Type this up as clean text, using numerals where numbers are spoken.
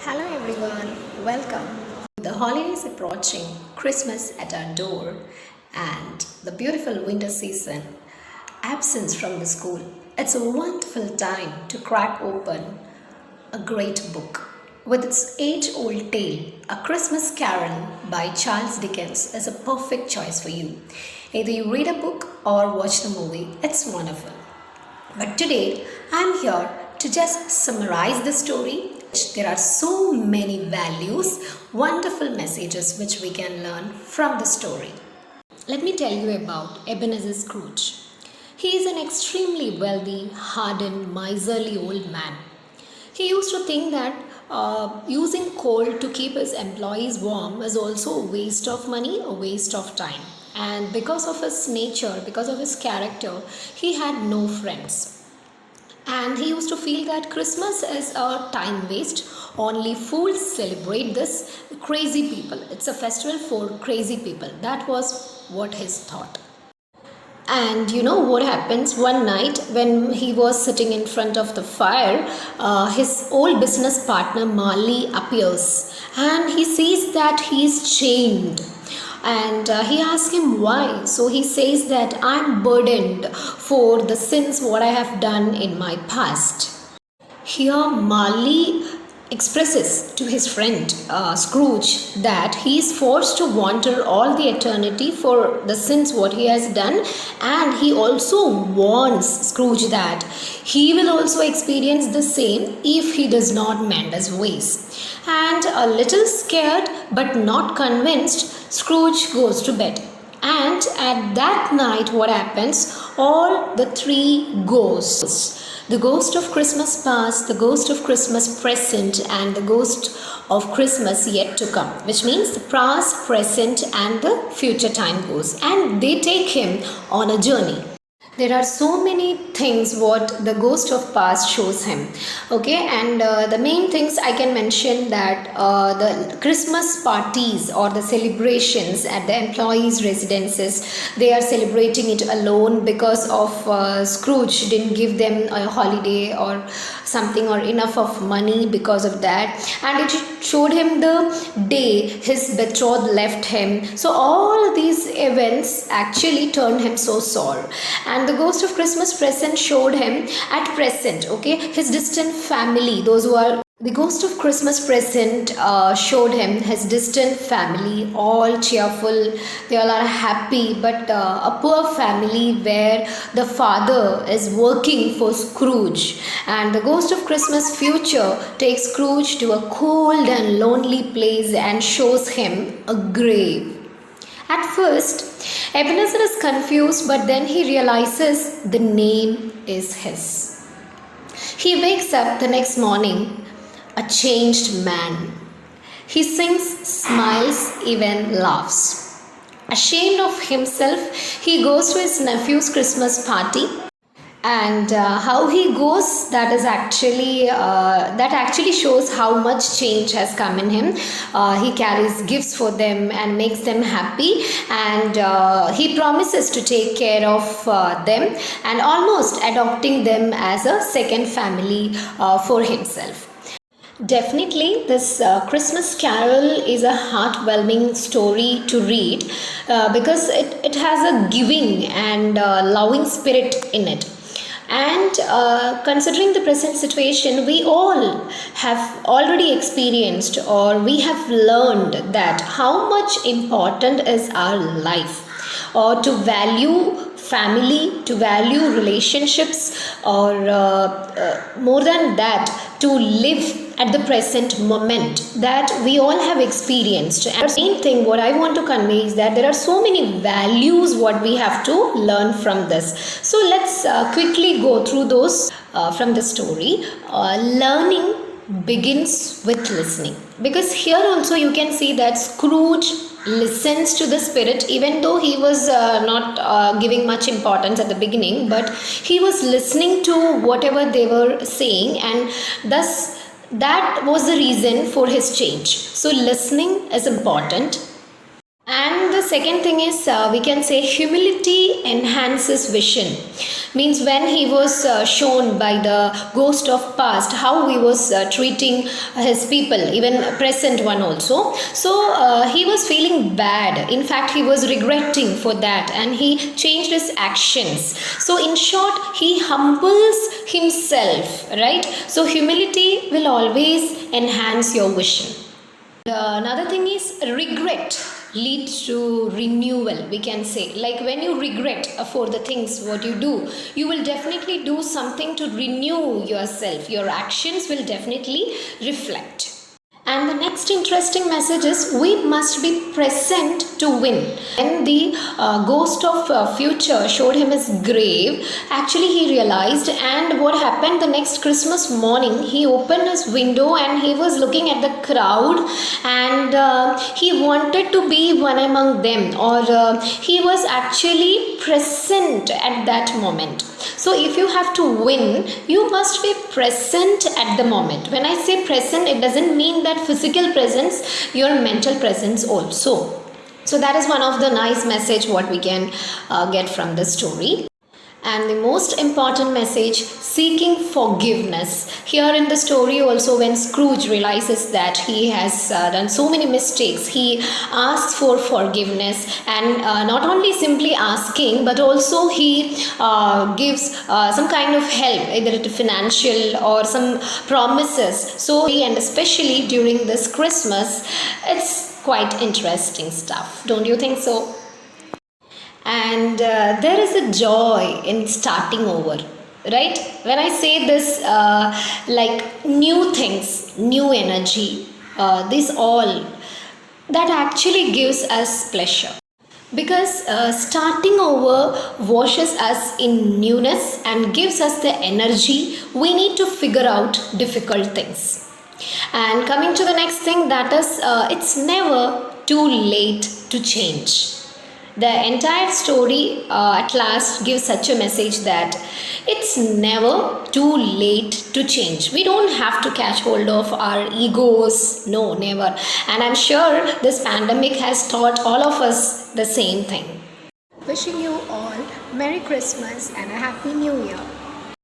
Hello everyone, welcome. The holidays approaching, Christmas at our door, and the beautiful winter season, absence from the school. It's a wonderful time to crack open a great book. With its age-old tale, A Christmas Carol by Charles Dickens is a perfect choice for you. Either you read a book or watch the movie, it's wonderful. But today, I'm here to just summarize the story. There are so many values, wonderful messages which we can learn from the story. Let me tell you about Ebenezer Scrooge. He is an extremely wealthy, hardened, miserly old man. He used to think that using coal to keep his employees warm is also a waste of money, a waste of time. And because of his nature, because of his character, he had no friends. And he used to feel that Christmas is a time waste. Only fools celebrate this. Crazy people. It's a festival for crazy people. That was what his thought. And you know what happens one night when he was sitting in front of the fire, his old business partner Marley appears and he sees that he is chained. And he asks him why. So he says that I'm burdened for the sins what I have done in my past. Here Marley expresses to his friend Scrooge that he is forced to wander all the eternity for the sins what he has done, and he also warns Scrooge that he will also experience the same if he does not mend his ways. And a little scared but not convinced, Scrooge goes to bed. And at that night, what happens? All the three ghosts, the ghost of Christmas past, the ghost of Christmas present, and the ghost of Christmas yet to come, which means the past, present, and the future time goes, and they take him on a journey. There are so many things what the ghost of past shows him. Okay, and the main things I can mention that the Christmas parties or the celebrations at the employees' residences, they are celebrating it alone because of Scrooge didn't give them a holiday or something or enough of money because of that, and it showed him the day his betrothed left him. So all these events actually turned him so sore. And the ghost of Christmas present showed him at present, okay, his distant family, those who are the ghost of Christmas present showed him his distant family, all cheerful, they all are happy, but a poor family where the father is working for Scrooge. And the ghost of Christmas future takes Scrooge to a cold and lonely place and shows him a grave. At first, Ebenezer is confused, but then he realizes the name is his. He wakes up the next morning a changed man. He sings, smiles, even laughs. Ashamed of himself, he goes to his nephew's Christmas party. And how he goes, that actually shows how much change has come in him. He carries gifts for them and makes them happy, and he promises to take care of them and almost adopting them as a second family for himself. Definitely, this Christmas Carol is a heartwhelming story to read because it has a giving and loving spirit in it. And considering the present situation, we all have already experienced or we have learned that how much important is our life, or to value family, to value relationships, or more than that, to live at the present moment that we all have experienced. And the main thing what I want to convey is that there are so many values what we have to learn from this. So let's quickly go through those from the story. Learning begins with listening, because here also you can see that Scrooge listens to the spirit, even though he was not giving much importance at the beginning, but he was listening to whatever they were saying, and thus that was the reason for his change. So listening is important. And the second thing is we can say humility enhances vision. Means when he was shown by the ghost of past how he was treating his people, even present one also. So he was feeling bad. In fact, he was regretting for that, and he changed his actions. So in short, he humbles himself, right? So humility will always enhance your vision. Another thing is regret leads to renewal, we can say. Like when you regret for the things what you do, you will definitely do something to renew yourself. Your actions will definitely reflect. And the next interesting message is we must be present to win. When the ghost of future showed him his grave, actually he realized, and what happened the next Christmas morning, he opened his window and he was looking at the crowd, and he wanted to be one among them, or he was actually present at that moment. So if you have to win, you must be present at the moment. When I say present, it doesn't mean that physical presence, your mental presence also. So that is one of the nice message what we can get from this story. And the most important message, seeking forgiveness. Here in the story also, when Scrooge realizes that he has done so many mistakes, he asks for forgiveness, and not only simply asking, but also he gives some kind of help, either it financial or some promises. So, and especially during this Christmas, it's quite interesting stuff. Don't you think so? And there is a joy in starting over, right? When I say this, like new things, new energy, this all that actually gives us pleasure, because starting over washes us in newness and gives us the energy we need to figure out difficult things. And coming to the next thing, that is it's never too late to change. The entire story at last gives such a message that it's never too late to change. We don't have to catch hold of our egos. No, never. And I'm sure this pandemic has taught all of us the same thing. Wishing you all Merry Christmas and a Happy New Year.